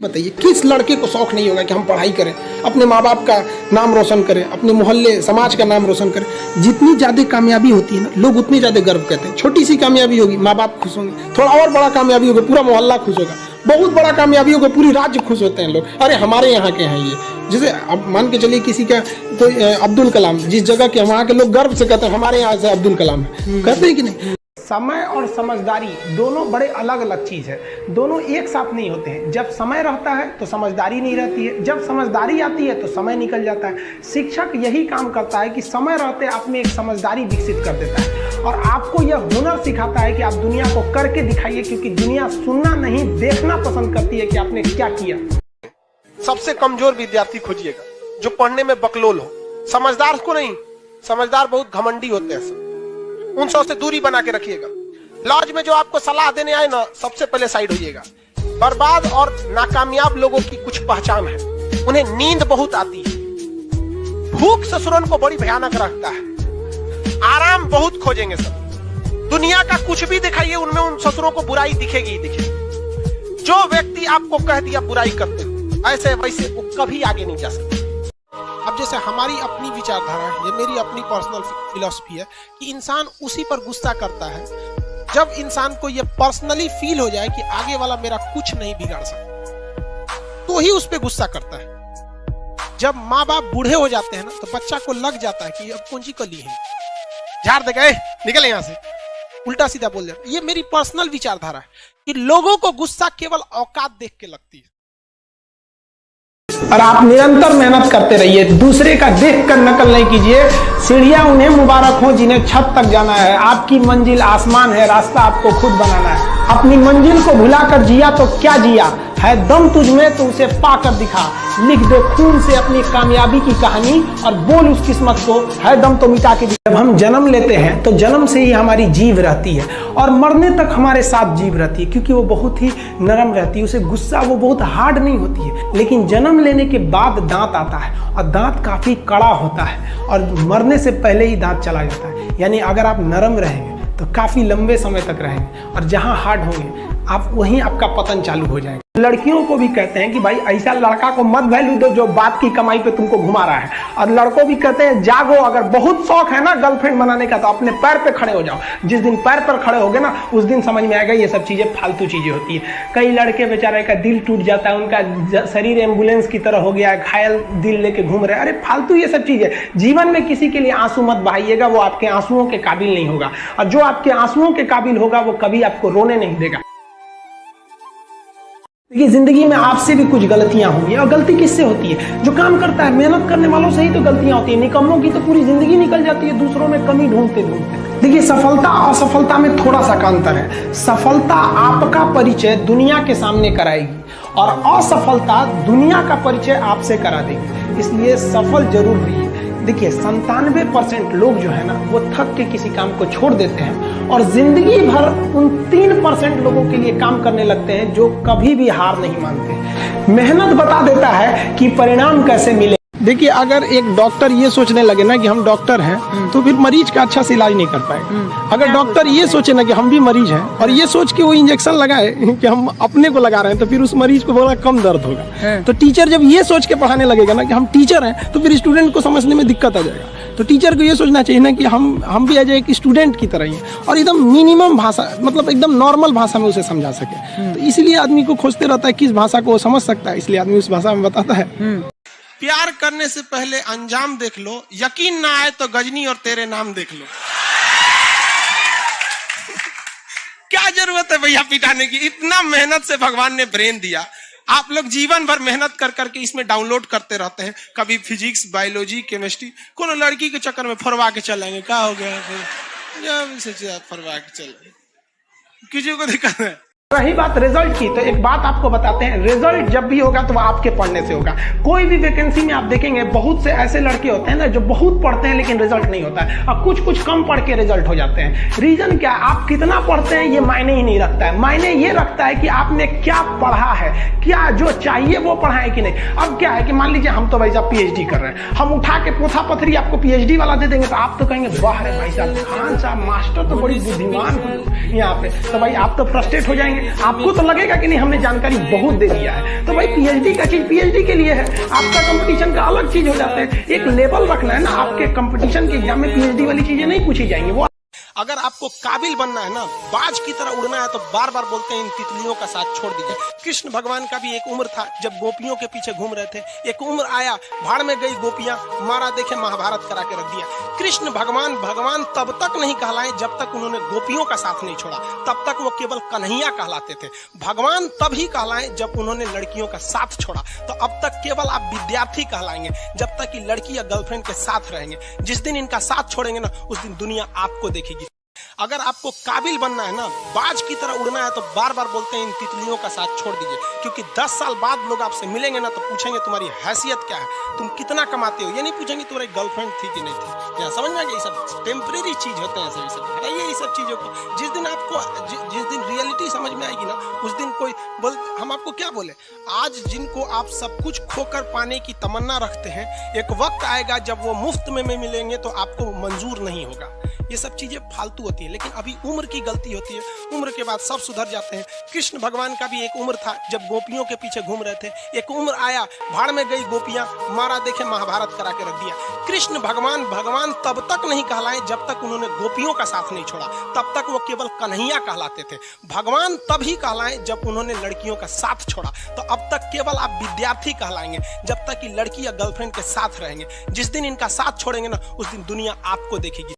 बताइए किस लड़के को शौक नहीं होगा कि हम पढ़ाई करें, अपने माँ बाप का नाम रोशन करें, अपने मोहल्ले समाज का नाम रोशन करें। जितनी ज्यादा कामयाबी होती है ना, लोग उतनी ज्यादा गर्व करते हैं। छोटी सी कामयाबी होगी, माँ बाप खुश होंगे। थोड़ा और बड़ा कामयाबी होगा, पूरा मोहल्ला खुश होगा। बहुत बड़ा कामयाबी होगा, पूरी राज्य खुश होते हैं लोग। अरे हमारे यहाँ के हैं ये। जैसे अब मान के चलिए किसी का कोई अब्दुल कलाम, जिस जगह के वहाँ के लोग गर्व से कहते हैं हमारे यहाँ से अब्दुल कलाम है, कहते हैं कि नहीं। समय और समझदारी दोनों बड़े अलग अलग चीज है, दोनों एक साथ नहीं होते हैं। जब समय रहता है तो समझदारी नहीं रहती है, जब समझदारी आती है तो समय निकल जाता है। शिक्षक यही काम करता है कि समय रहते आप में एक समझदारी विकसित कर देता है और आपको यह हुनर सिखाता है कि आप दुनिया को करके दिखाइए, क्योंकि दुनिया सुनना नहीं देखना पसंद करती है कि आपने क्या किया। सबसे कमजोर विद्यार्थी खोजिएगा जो पढ़ने में बकलोल हो, समझदार को नहीं। समझदार बहुत घमंडी होते हैं, उन सब से दूरी बना के रखिएगा। लॉज में जो आपको सलाह देने आए ना, सबसे पहले साइड होइएगा। बर्बाद और नाकामयाब लोगों की कुछ पहचान है, उन्हें नींद बहुत आती है, भूख ससुरन को बड़ी भयानक रखता है, आराम बहुत खोजेंगे सब। दुनिया का कुछ भी दिखाइए, उनमें उन ससुरों को बुराई दिखेगी ही दिखेगी। जो व्यक्ति आपको कह दिया बुराई करते हो, ऐसे वैसे वो कभी आगे नहीं जा सकते। अब जैसे हमारी अपनी विचारधारा है, ये मेरी अपनी पर्सनल फिलॉसफी है कि इंसान उसी पर गुस्सा करता है जब इंसान को ये पर्सनली फील हो जाए कि आगे वाला मेरा कुछ नहीं बिगाड़ सकता, तो ही उस पर गुस्सा करता है। जब माँ बाप बूढ़े हो जाते हैं ना, तो बच्चा को लग जाता है कि अब कौन सी कली है, झाड़ दे गए निकल यहाँ से, उल्टा सीधा बोल जाता है। ये मेरी पर्सनल विचारधारा है कि लोगों को गुस्सा केवल औकात देख के लगती है। और आप निरंतर मेहनत करते रहिए, दूसरे का देख कर नकल नहीं कीजिए। सीढ़ियां उन्हें मुबारक हो जिन्हें छत तक जाना है। आपकी मंजिल आसमान है, रास्ता आपको खुद बनाना है। अपनी मंजिल को भुलाकर जिया तो क्या जिया है, दम तुझ में तो उसे पाकर दिखा। लिख दे खून से अपनी कामयाबी की कहानी और बोल उस किस्मत को, है दम तो मिटा के। जब हम जन्म लेते हैं तो जन्म से ही हमारी जीव रहती है और मरने तक हमारे साथ जीव रहती है, क्योंकि वो बहुत ही नरम रहती है, उसे गुस्सा वो बहुत हार्ड नहीं होती है। लेकिन जन्म लेने के बाद दांत आता है और दांत काफी कड़ा होता है और मरने से पहले ही दांत चला जाता है। यानी अगर आप नरम रहेंगे तो काफी लंबे समय तक रहेंगे और जहां हार्ड होंगे आप वहीं आपका पतन चालू हो जाएगा। लड़कियों को भी कहते हैं कि भाई ऐसा लड़का को मत वैल्यू दो जो बाप की कमाई पे तुमको घुमा रहा है, और लड़कों भी कहते हैं जागो, अगर बहुत शौक है ना गर्लफ्रेंड बनाने का तो अपने पैर पे खड़े हो जाओ। जिस दिन पैर पर खड़े होगे ना, उस दिन समझ में आएगा ये सब चीजें फालतू चीजें होती है। कई लड़के बेचारे का दिल टूट जाता है, उनका शरीर एम्बुलेंस की तरह हो गया है, घायल दिल लेके घूम रहे हैं। अरे फालतू ये सब चीजें। जीवन में किसी के लिए आंसू मत बहाइएगा, वो आपके आंसुओं के काबिल नहीं होगा, और जो आपके आंसुओं के काबिल होगा वो कभी आपको रोने नहीं देगा। देखिए जिंदगी में आपसे भी कुछ गलतियां होंगी, और गलती किससे होती है? जो काम करता है, मेहनत करने वालों से ही तो गलतियां होती है। निकम्मों की तो पूरी जिंदगी निकल जाती है दूसरों में कमी ढूंढते ढूंढते। देखिए सफलता और असफलता में थोड़ा सा अंतर है। सफलता आपका परिचय दुनिया के सामने कराएगी और असफलता दुनिया का परिचय आपसे करा देगी। इसलिए सफल जरूर रहिए। देखिए 97% लोग जो है ना, वो थक के किसी काम को छोड़ देते हैं और जिंदगी भर उन 3% लोगों के लिए काम करने लगते हैं जो कभी भी हार नहीं मानते। मेहनत बता देता है कि परिणाम कैसे मिले। देखिए अगर एक डॉक्टर ये सोचने लगे ना कि हम डॉक्टर हैं, तो फिर मरीज का अच्छा से इलाज नहीं कर पाए। अगर डॉक्टर ये सोचे ना कि हम भी मरीज हैं और ये सोच के वो इंजेक्शन लगाए कि हम अपने को लगा रहे हैं, तो फिर उस मरीज को बड़ा कम दर्द होगा। तो टीचर जब ये सोच के पढ़ाने लगेगा ना कि हम टीचर हैं, तो फिर स्टूडेंट को समझने में दिक्कत आ जाएगा। तो टीचर को ये सोचना चाहिए ना कि हम भी एज एक स्टूडेंट की तरह ही और एकदम मिनिमम भाषा, मतलब एकदम नॉर्मल भाषा में उसे समझा सके। तो इसलिए आदमी को खोजते रहता है किस भाषा को वो समझ सकता है, इसलिए आदमी उस भाषा में बताता है। प्यार करने से पहले अंजाम देख लो, यकीन ना आए तो गजनी और तेरे नाम देख लो। क्या जरूरत है भैया पिटाने की? इतना मेहनत से भगवान ने ब्रेन दिया, आप लोग जीवन भर मेहनत कर करके इसमें डाउनलोड करते रहते हैं। कभी फिजिक्स, बायोलॉजी, केमिस्ट्री, कोनो लड़की के चक्कर में फरवा के चलेंगे। क्या हो गया फिर? फरवा के चले, किसी को दिक्कत है। रही बात रिजल्ट की, तो एक बात आपको बताते हैं, रिजल्ट जब भी होगा तो वो आपके पढ़ने से होगा। कोई भी वैकेंसी में आप देखेंगे बहुत से ऐसे लड़के होते हैं ना जो बहुत पढ़ते हैं लेकिन रिजल्ट नहीं होता है, और कुछ कम पढ़ के रिजल्ट हो जाते हैं। रीजन क्या? आप कितना पढ़ते हैं ये मायने ही नहीं रखता है। मायने ये रखता है कि आपने क्या पढ़ा है, क्या जो चाहिए वो पढ़ा है कि नहीं। अब क्या है कि मान लीजिए हम तो भाई साहब पीएचडी कर रहे हैं, हम उठा के पोथा पथरी आपको पीएचडी वाला दे देंगे तो आप तो कहेंगे वाह रे भाई साहब, खान साहब मास्टर तो बड़ी बुद्धिमान हो यहाँ पे। तो भाई आप तो फ्रस्ट्रेट हो जाएंगे हैं, आपको तो लगेगा कि नहीं हमने जानकारी बहुत दे दिया है। तो भाई पीएचडी का चीज पीएचडी के लिए है, आपका कंपटीशन का अलग चीज हो जाता है। एक लेवल रखना है ना, आपके कंपटीशन के एग्जाम में पीएचडी वाली चीजें नहीं पूछी जाएंगी। वो अगर आपको काबिल बनना है ना, बाज की तरह उड़ना है, तो बार बार बोलते हैं इन तितलियों का साथ छोड़ दीजिए। कृष्ण भगवान का भी एक उम्र था जब गोपियों के पीछे घूम रहे थे। एक उम्र आया, भाड़ में गई गोपियां, मारा देखे महाभारत करा के रख दिया। कृष्ण भगवान भगवान तब तक नहीं कहलाए जब तक उन्होंने गोपियों का साथ नहीं छोड़ा, तब तक वो केवल कन्हैया कहलाते थे। भगवान तभी कहलाए जब उन्होंने लड़कियों का साथ छोड़ा। तो अब तक केवल आप विद्यार्थी कहलाएंगे जब तक कि लड़की या गर्लफ्रेंड के साथ रहेंगे। जिस दिन इनका साथ छोड़ेंगे ना, उस दिन दुनिया आपको देखेगी। अगर आपको काबिल बनना है ना, बाज की तरह उड़ना है, तो बार बार बोलते हैं इन तितलियों का साथ छोड़ दीजिए। क्योंकि 10 साल बाद लोग आपसे मिलेंगे ना, तो पूछेंगे तुम्हारी हैसियत क्या है, तुम कितना कमाते हो। ये नहीं पूछेंगे तुम्हारी गर्लफ्रेंड थी कि नहीं थी। यहाँ समझ में आ गया, ये सब टेम्परेरी चीज होते हैं। सभी सब हटाइए ये सब चीजों को। जिस दिन आपको जिस दिन रियलिटी समझ में आएगी ना, उस दिन कोई बोल, हम आपको क्या बोले, आज जिनको आप सब कुछ खोकर पाने की तमन्ना रखते हैं, एक वक्त आएगा जब वो मुफ्त में मिलेंगे तो आपको मंजूर नहीं होगा। ये सब चीजें फालतू होती है, लेकिन अभी उम्र की गलती होती है। उम्र के बाद सब सुधर जाते हैं। कृष्ण भगवान का भी एक उम्र था जब गोपियों के पीछे घूम रहे थे। एक उम्र आया, भाड़ में गई गोपियां, मारा देखे महाभारत करा के रख दिया। कृष्ण भगवान भगवान तब तक नहीं कहलाए जब तक उन्होंने गोपियों का साथ नहीं छोड़ा, तब तक वो केवल कन्हैया कहलाते थे। भगवान तभी कहलाए जब उन्होंने लड़कियों का साथ छोड़ा। तो अब तक केवल आप विद्यार्थी कहलाएंगे जब तक कि लड़की या गर्लफ्रेंड के साथ रहेंगे। जिस दिन इनका साथ छोड़ेंगे ना, उस दिन दुनिया आपको देखेगी।